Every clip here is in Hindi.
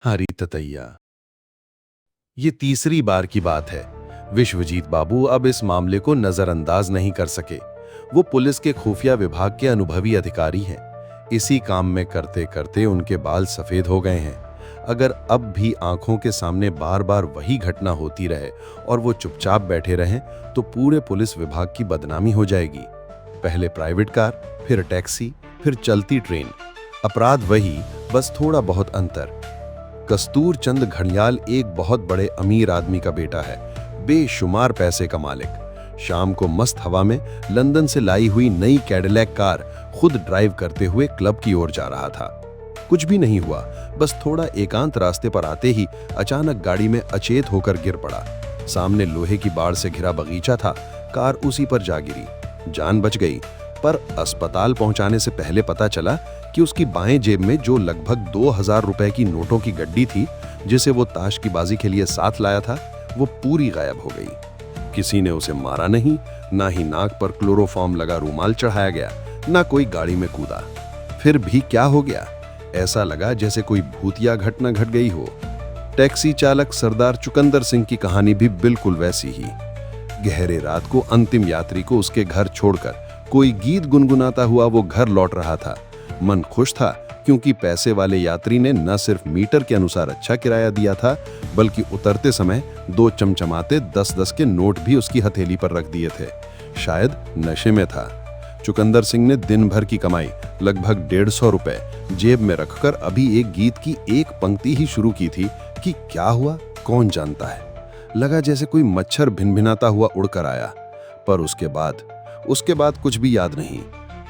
हरी ततैया। ये तीसरी बार की बात है। विश्वजीत बाबू अब इस मामले को नजरअंदाज नहीं कर सके। वो पुलिस के खुफिया विभाग के अनुभवी अधिकारी हैं। इसी काम में करते करते उनके बाल सफेद हो गए हैं। अगर अब भी आंखों के सामने बार बार वही घटना होती रहे और वो चुपचाप बैठे रहें तो पूरे पुलिस विभाग की बदनामी हो जाएगी। पहले प्राइवेट कार, फिर टैक्सी, फिर चलती ट्रेन। अपराध वही, बस थोड़ा बहुत अंतर। कस्तूर चंद घड़ियाल एक बहुत बड़े अमीर आदमी का बेटा है, बेशुमार पैसे का मालिक। शाम को मस्त हवा में लंदन से लाई हुई नई कैडिलैक कार खुद ड्राइव करते हुए क्लब की ओर जा रहा था। कुछ भी नहीं हुआ, बस थोड़ा एकांत रास्ते पर आते ही अचानक गाड़ी में अचेत होकर गिर पड़ा। सामने लोहे की बाड़ से घिरा बगीचा था, कार उसी पर जा गिरी। जान बच गई, पर अस्पताल पहुंचाने से पहले पता चला कि उसकी बाएं जेब में जो लगभग 2000 रुपए की नोटों की गड्डी थी, जिसे वो ताश की बाजी के लिए साथ लाया था, वो पूरी गायब हो गई। किसी ने उसे मारा नहीं, ना ही नाक पर क्लोरोफॉर्म लगा रूमाल चढ़ाया गया, ना कोई गाड़ी में कूदा। फिर भी क्या हो गया? ऐसा लगा जैसे कोई भूतिया घटना घट गई हो। टैक्सी चालक सरदार चुकंदर सिंह की कहानी भी बिल्कुल वैसी ही। गहरे रात को अंतिम यात्री को उसके घर छोड़कर कोई गीत गुनगुनाता हुआ वो घर लौट रहा था। मन खुश था क्योंकि पैसे वाले यात्री ने न सिर्फ मीटर के अनुसार अच्छा किराया दिया था, बल्कि उतरते समय 2 चमचमाते 10-10 के नोट भी उसकी हथेली पर रख दिए थे। शायद नशे में था। चुकंदर सिंह ने दिन भर की कमाई लगभग 150 रुपए जेब में रखकर अभी एक गीत की एक पंक्ति ही शुरू की थी कि क्या हुआ कौन जानता है। लगा जैसे कोई मच्छर भिनभिनाता हुआ उड़कर आया। पर उसके बाद कुछ भी याद नहीं।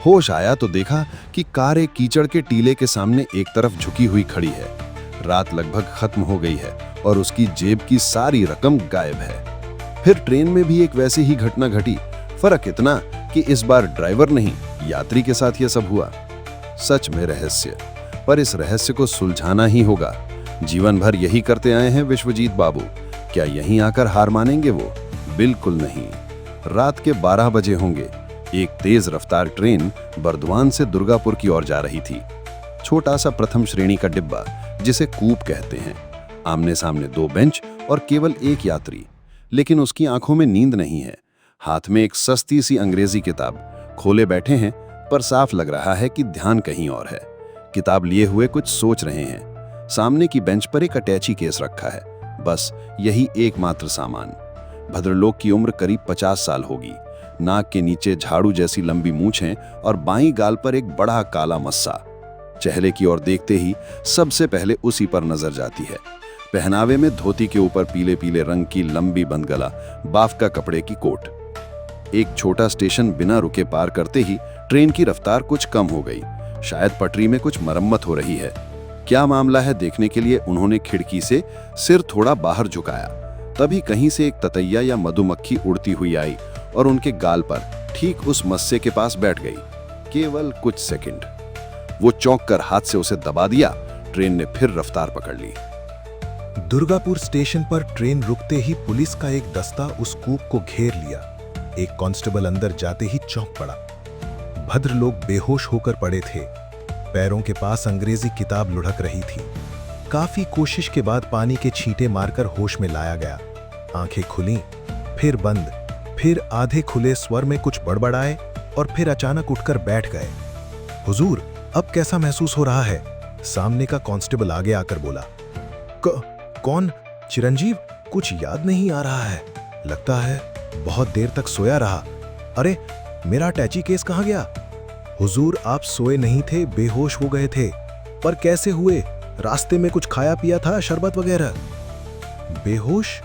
होश आया तो देखा कि कार एक कीचड़ के टीले के सामने एक तरफ झुकी हुई खड़ी है। रात लगभग खत्म हो गई है और उसकी जेब की सारी रकम गायब है। फिर ट्रेन में भी एक वैसी ही घटना घटी। फर्क इतना कि इस बार ड्राइवर नहीं, यात्री के साथ यह सब हुआ। सच में रहस्य, पर इस रहस्य को सुलझाना ही होगा। जीवन भर यही करते आए हैं विश्वजीत बाबू। क्या यहीं आकर हार मानेंगे वो? बिल्कुल नहीं। रात के 12 बजे होंगे। एक तेज रफ्तार ट्रेन बर्दवान से दुर्गापुर की ओर जा रही थी। छोटा सा प्रथम श्रेणी का डिब्बा, जिसे कूप कहते हैं। आमने सामने 2 बेंच और केवल एक यात्री, लेकिन उसकी आंखों में नींद नहीं है। हाथ में एक सस्ती सी अंग्रेजी किताब खोले बैठे हैं, पर साफ लग रहा है कि ध्यान कहीं और है। किताब लिए हुए कुछ सोच रहे हैं। सामने की बेंच पर एक अटैची केस रखा है, बस यही एकमात्र सामान। भद्रलोक की उम्र करीब 50 साल होगी। नाक के नीचे झाड़ू जैसी लंबी मूंछें और बाईं गाल पर एक बड़ा काला मस्सा। चेहरे की ओर देखते ही सबसे पहले उसी पर नजर जाती है। पहनावे में धोती के ऊपर पीले पीले रंग की लंबी बंद गला बाफका कपड़े की कोट। एक छोटा स्टेशन बिना रुके पार करते ही ट्रेन की रफ्तार कुछ कम हो गई। शायद पटरी में कुछ मरम्मत हो रही है। क्या मामला है देखने के लिए उन्होंने खिड़की से सिर थोड़ा बाहर झुकाया। तभी कहीं से एक ततैया या मधुमक्खी उड़ती हुई आई और उनके गाल पर ठीक उस मस्से के पास बैठ गई। केवल कुछ सेकंड। वो चौंक कर हाथ से उसे दबा दिया। ट्रेन ने फिर रफ्तार पकड़ ली। दुर्गापुर स्टेशन पर ट्रेन रुकते ही पुलिस का एक दस्ता उस कूप को घेर लिया। एक कांस्टेबल अंदर जाते ही चौंक पड़ा। भद्र लोग बेहोश होकर पड़े थे। पैरों के पास अंग्रेजी किताब लुढ़क रही थी। काफी कोशिश के बाद पानी के छींटे मारकर होश में लाया गया। आंखें खुली, फिर बंद, फिर आधे खुले स्वर में कुछ बड़बड़ाए और फिर अचानक उठकर बैठ गए। हुजूर, अब कैसा महसूस हो रहा है? सामने का कांस्टेबल आगे आकर बोला। कौन? चिरंजीव? कुछ याद नहीं आ रहा है। लगता है बहुत देर तक सोया रहा। अरे, मेरा अटैची केस कहाँ गया? हुजूर, आप सोए नहीं थे, बेहोश हो गए थे। पर कैसे हुए? रास्ते में कुछ खाया पिया था, शरबत वगैरह? बेहोश?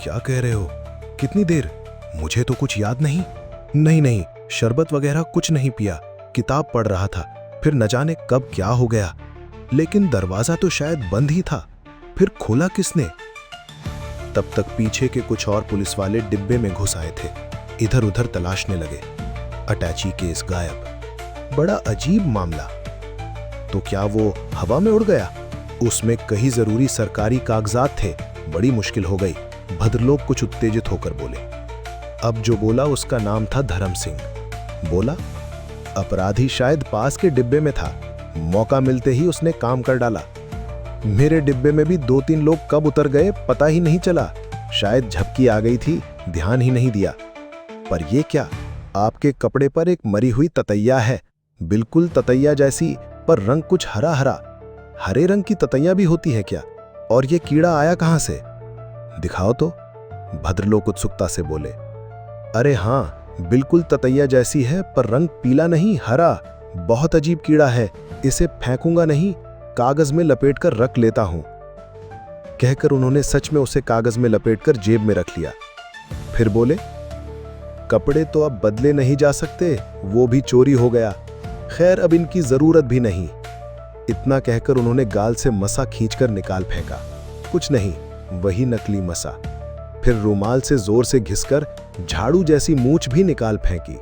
क्या कह रहे हो? कितनी देर? मुझे तो कुछ याद नहीं। नहीं, शरबत वगैरह कुछ नहीं पिया। किताब पढ़ रहा था। फिर न जाने कब क्या हो गया। लेकिन दरवाजा तो शायद बंद ही था। फिर खोला किसने? तब तक पीछे के कुछ और पुलिस वाले डिब्बे में घुस आए थे। इधर उधर तलाशने लगे। अटैची केस गायब। बड़ा अजीब मामला। तो क्या वो हवा में उड़ गया? उसमें कई जरूरी सरकारी कागजात थे। बड़ी मुश्किल हो गई। भद्रलोक कुछ उत्तेजित होकर बोले। अब जो बोला उसका नाम था धर्म सिंह। बोला, अपराधी शायद पास के डिब्बे में था। मौका मिलते ही उसने काम कर डाला। मेरे डिब्बे में भी 2-3 लोग कब उतर गए पता ही नहीं चला। शायद झपकी आ गई थी, ध्यान ही नहीं दिया। पर ये क्या, आपके कपड़े पर एक मरी हुई ततैया है, बिल्कुल ततैया जैसी, पर रंग कुछ हरा हरा। हरे रंग की ततैया भी होती है क्या? और ये कीड़ा आया कहां से? दिखाओ तो, भद्रलोक उत्सुकता से बोले। अरे हाँ, बिल्कुल ततैया जैसी है, पर रंग पीला नहीं, हरा। बहुत अजीब कीड़ा है, इसे फेंकूंगा नहीं, कागज में लपेटकर रख लेता हूं। कहकर उन्होंने सच में उसे कागज में लपेटकर जेब में रख लिया। फिर बोले, कपड़े तो अब बदले नहीं जा सकते, वो भी चोरी हो गया। खैर अब इनकी जरूरत भी नहीं। इतना कहकर उन्होंने गाल से मसा खींचकर निकाल फेंका। कुछ नहीं, वही नकली मसा। फिर रुमाल से जोर से घिसकर झाड़ू जैसी मूंछ भी निकाल फेंकी।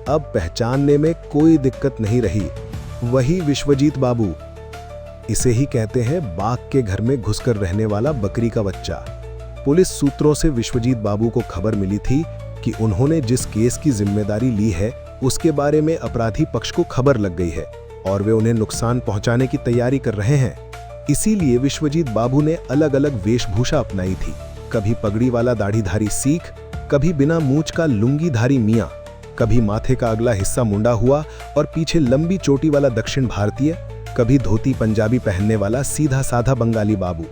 अब पहचानने में कोई दिक्कत नहीं रही, वही विश्वजीत बाबू। इसे ही कहते हैं बाघ के घर में घुसकर रहने वाला बकरी का बच्चा। पुलिस सूत्रों से विश्वजीत बाबू को खबर मिली थी कि उन्होंने जिस केस की जिम्मेदारी ली है उसके बारे में अपराधी पक्ष को खबर लग गई है और वे उन्हें नुकसान पहुंचाने की तैयारी कर रहे हैं। इसीलिए विश्वजीत बाबू ने अलग अलग वेशभूषा अपनाई थी। कभी पगड़ी वाला दाढ़ीधारी सिख, कभी बिना मूंछ का लुंगीधारी मियां, कभी माथे का अगला हिस्सा मुंडा हुआ और पीछे लंबी चोटी वाला दक्षिण भारतीय, कभी धोती पंजाबी पहनने वाला सीधा साधा बंगाली बाबू।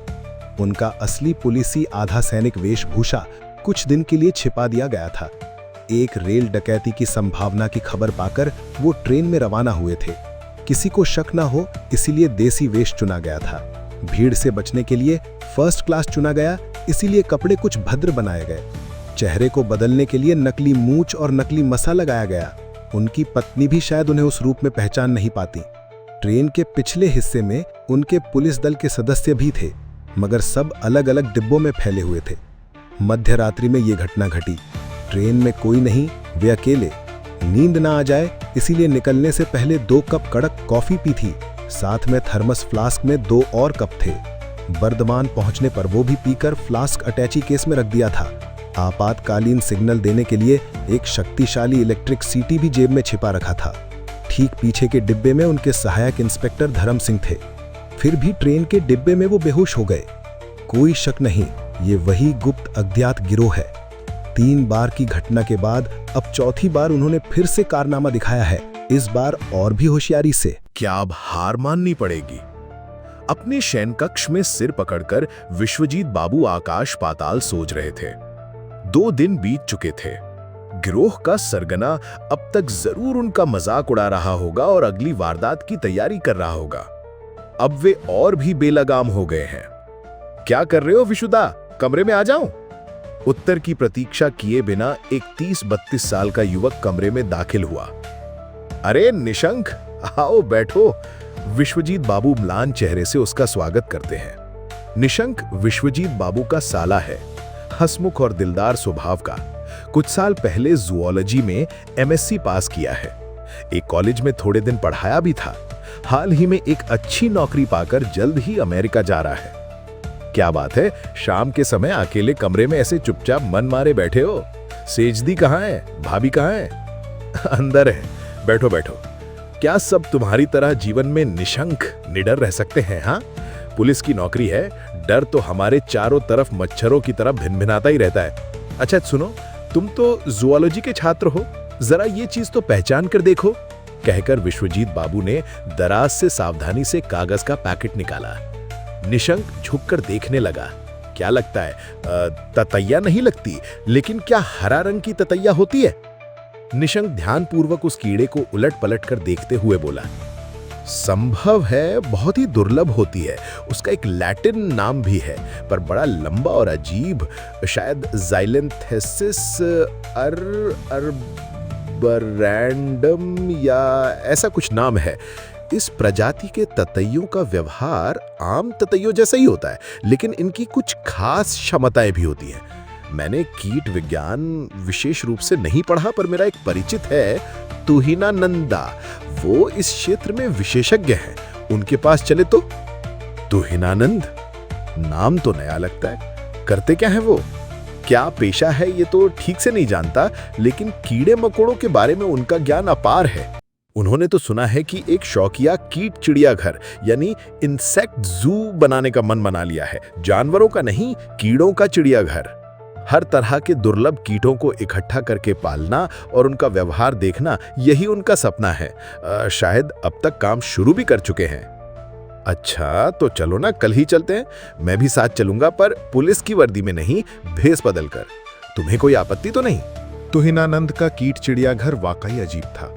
उनका असली पुलिसी आधा सैनिक वेशभूषा कुछ दिन के लिए छिपा दिया गया था। एक रेल डकैती की संभावना की खबर पाकर वो ट्रेन में रवाना हुए थे। किसी को शक न हो इसीलिए देसी वेश चुना गया था। भीड़ से बचने के लिए फर्स्ट क्लास चुना गया, इसीलिए कपड़े कुछ भद्र बनाए गए। चेहरे को बदलने के लिए नकली मूंछ और नकली मसा लगाया गया। उनकी पत्नी भी शायद उन्हें उस रूप में पहचान नहीं पाती। ट्रेन के पिछले हिस्से में उनके पुलिस दल के सदस्य भी थे, मगर सब अलग अलग डिब्बों में फैले हुए थे। मध्य रात्रि में ये घटना घटी। ट्रेन में कोई नहीं, वे अकेले। नींद ना आ जाए इसीलिए निकलने से पहले 2 कप कड़क कॉफी पी थी। साथ में थर्मस फ्लास्क में 2 और कप थे। बर्दमान पहुंचने पर वो भी पीकर फ्लास्क अटैची केस में रख दिया था। आपातकालीन सिग्नल देने के लिए एक शक्तिशाली इलेक्ट्रिक सीटी भी जेब में छिपा रखा था। ठीक पीछे के डिब्बे में उनके सहायक इंस्पेक्टर धर्म सिंह थे। फिर भी ट्रेन के डिब्बे में वो बेहोश हो गए। कोई शक नहीं, ये वही गुप्त अज्ञात गिरोह है। 3 बार की घटना के बाद अब चौथी बार उन्होंने फिर से कारनामा दिखाया है, इस बार और भी होशियारी से। क्या अब हार माननी पड़ेगी? अपने शयन कक्ष में सिर पकड़कर विश्वजीत बाबू आकाश पाताल सोच रहे थे। 2 दिन बीत चुके थे। गिरोह का सरगना अब तक जरूर उनका मजाक उड़ा रहा होगा और अगली वारदात की तैयारी कर रहा होगा। अब वे और भी बेलगाम हो गए हैं। क्या कर रहे हो विशुदा? कमरे में आ जाऊं? उत्तर की प्रतीक्षा किए बिना एक 30-32 साल का युवक कमरे में दाखिल हुआ। अरे निशंक, आओ बैठो। विश्वजीत बाबू म्लान चेहरे से उसका स्वागत करते हैं। निशंक विश्वजीत बाबू का साला है, हंसमुख और दिलदार स्वभाव का। कुछ साल पहले जूलॉजी में एमएससी पास किया है। एक कॉलेज में थोड़े दिन पढ़ाया भी था। हाल ही में एक अच्छी नौकरी पाकर जल्द ही अमेरिका जा रहा है। क्या बात है, शाम के समय अकेले कमरे में ऐसे चुपचाप मन मारे बैठे हो? सेजदी कहाँ है? भाभी कहाँ है? अंदर है, बैठो बैठो। क्या सब तुम्हारी तरह जीवन में निशंक निडर रह सकते हैं? हाँ, पुलिस की नौकरी है, डर तो हमारे चारों तरफ मच्छरों की तरह भिनभिनाता ही रहता है। अच्छा सुनो, तुम तो जूलॉजी के छात्र हो, जरा ये चीज तो पहचान कर देखो। कहकर विश्वजीत बाबू ने दराज से सावधानी से कागज का पैकेट निकाला। निशंक झुककर देखने लगा। क्या लगता है? ततैया नहीं लगती, लेकिन क्या हरा रंग की ततैया होती है? निशंक ध्यानपूर्वक उस कीड़े को उलट पलट कर देखते हुए बोला, संभव है, बहुत ही दुर्लभ होती है। उसका एक लैटिन नाम भी है, पर बड़ा लंबा और अजीब, शायद ज़ाइलेंथेसिस अर्बोरेंडम या ऐसा कुछ नाम है। इस प्रजाति के ततैयों का व्यवहार आम ततैयों जैसा ही होता है, लेकिन इनकी कुछ खास क्षमताएं भी होती हैं। मैंने कीट विज्ञान विशेष रूप से नहीं पढ़ा, पर मेरा एक परिचित है, तुहिनानंदा, वो इस क्षेत्र में विशेषज्ञ हैं। उनके पास चले तो? तुहिनानंद नाम तो नया लगता है। करते क्या है वो? क्या पेशा है ये तो ठीक से नहीं जानता, लेकिन कीड़े मकोड़ों के बारे में उनका ज्ञान अपार है। उन्होंने तो सुना है कि एक शौकिया कीट चिड़ियाघर यानी इंसेक्ट जू बनाने का मन बना लिया है। जानवरों का नहीं, कीड़ों का चिड़ियाघर। हर तरह के दुर्लभ कीटों को इकट्ठा करके पालना और उनका व्यवहार देखना, यही उनका सपना है। शायद अब तक काम शुरू भी कर चुके हैं। अच्छा, तो चलो ना, कल ही चलते हैं। मैं भी साथ चलूंगा, पर पुलिस की वर्दी में नहीं, भेस बदलकर। तुम्हें कोई आपत्ति तो नहीं? तुहिनानंद का कीट चिड़ियाघर वाकई अजीब था।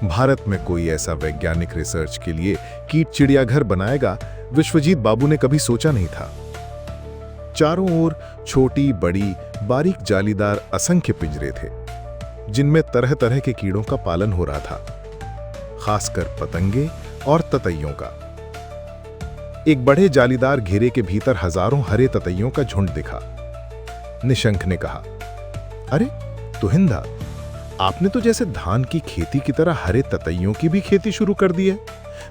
भारत में कोई ऐसा वैज्ञानिक रिसर्च के लिए कीट चिड़ियाघर बनाएगा, विश्वजीत बाबू ने कभी सोचा नहीं था। चारों ओर छोटी बड़ी बारीक जालीदार असंख्य पिंजरे थे, जिनमें तरह तरह के कीड़ों का पालन हो रहा था, खासकर पतंगे और ततैयों का। एक बड़े जालीदार घेरे के भीतर हजारों हरे ततैयों का झुंड दिखा। निशंक ने कहा, अरे तुहिंदा, आपने तो जैसे धान की खेती की तरह हरे ततैयों की भी खेती शुरू कर दी है।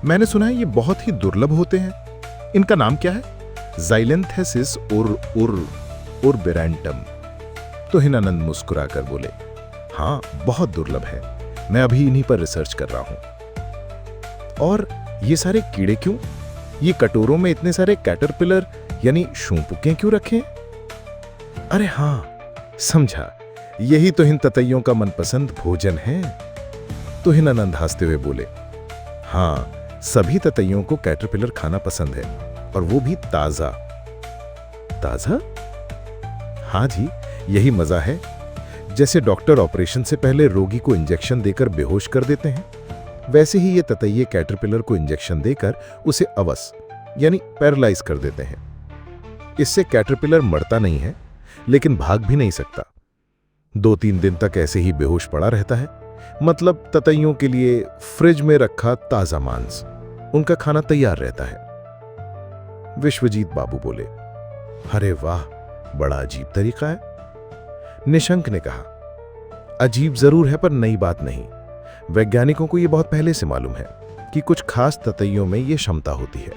मैंने सुना है ये बहुत ही दुर्लभ होते हैं। इनका नाम क्या है? ज़ाइलेंथेसिस उर्बेरेंटम। तुहिनानंद मुस्कुराकर बोले, हाँ, बहुत दुर्लभ है। मैं अभी इन्हीं पर रिसर्च कर रहा हूं। और ये सारे कीड़े क्यों? ये कटोरों में इतने सारे कैटरपिलर यानी शूंपुके क्यों रखे हैं? अरे हाँ, समझा, यही तो इन ततैयों का मनपसंद भोजन है। तुहिनानंद हंसते हुए बोले, हाँ, सभी ततैयों को कैटरपिलर खाना पसंद है, और वो भी ताजा। ताजा? हाँ जी, यही मजा है। जैसे डॉक्टर ऑपरेशन से पहले रोगी को इंजेक्शन देकर बेहोश कर देते हैं, वैसे ही ये ततैये कैटरपिलर को इंजेक्शन देकर उसे अवश यानी पैरालाइज कर देते हैं। इससे कैटरपिलर मरता नहीं है, लेकिन भाग भी नहीं सकता। 2-3 दिन तक ऐसे ही बेहोश पड़ा रहता है। मतलब ततैयों के लिए फ्रिज में रखा ताजा मांस, उनका खाना तैयार रहता है। विश्वजीत बाबू बोले, अरे वाह, बड़ा अजीब तरीका है। निशंक ने कहा, अजीब जरूर है, पर नई बात नहीं। वैज्ञानिकों को यह बहुत पहले से मालूम है कि कुछ खास ततैयों में यह क्षमता होती है।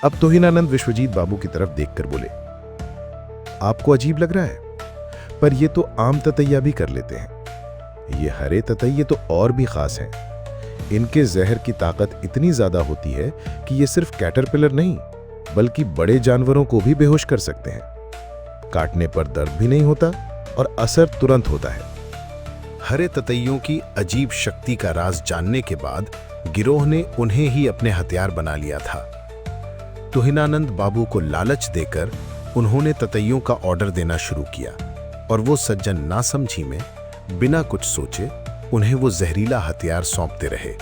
अब तुहिनानंद विश्वजीत बाबू की तरफ देखकर बोले, आपको अजीब लग रहा है, पर ये तो आम ततैया भी कर लेते हैं। ये हरे ततैये तो और भी खास हैं। इनके जहर की ताकत इतनी ज्यादा होती है कि ये सिर्फ कैटरपिलर नहीं, बल्कि बड़े जानवरों को भी बेहोश कर सकते हैं। काटने पर दर्द भी नहीं होता और असर तुरंत होता है। हरे ततैयों की अजीब शक्ति का राज जानने के बाद गिरोह ने उन्हें ही अपने हथियार बना लिया था। तुहिनानंद बाबू को लालच देकर उन्होंने ततैयों का ऑर्डर देना शुरू किया, और वो सज्जन नासमझी में बिना कुछ सोचे उन्हें वो जहरीला हथियार सौंपते रहे।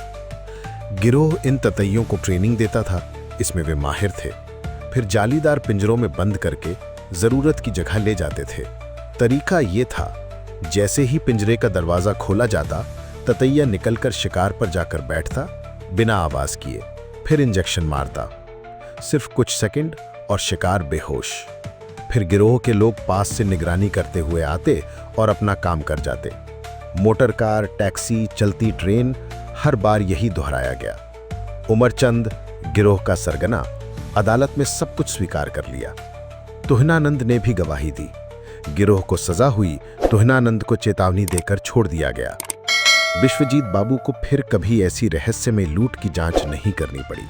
गिरोह इन ततैयों को ट्रेनिंग देता था, इसमें वे माहिर थे। फिर जालीदार पिंजरों में बंद करके जरूरत की जगह ले जाते थे। तरीका ये था, जैसे ही पिंजरे का दरवाजा खोला जाता, ततैया निकलकर शिकार पर जाकर बैठता, बिना आवाज किए, फिर इंजेक्शन मारता। सिर्फ कुछ सेकंड और शिकार बेहोश। फिर गिरोह के लोग पास से निगरानी करते हुए आते और अपना काम कर जाते। मोटर कार, टैक्सी, चलती ट्रेन, हर बार यही दोहराया गया। उमरचंद, गिरोह का सरगना, अदालत में सब कुछ स्वीकार कर लिया। तुहिनानंद ने भी गवाही दी। गिरोह को सजा हुई, तुहिनानंद को चेतावनी देकर छोड़ दिया गया। विश्वजीत बाबू को फिर कभी ऐसी रहस्यमय लूट की जांच नहीं करनी पड़ी।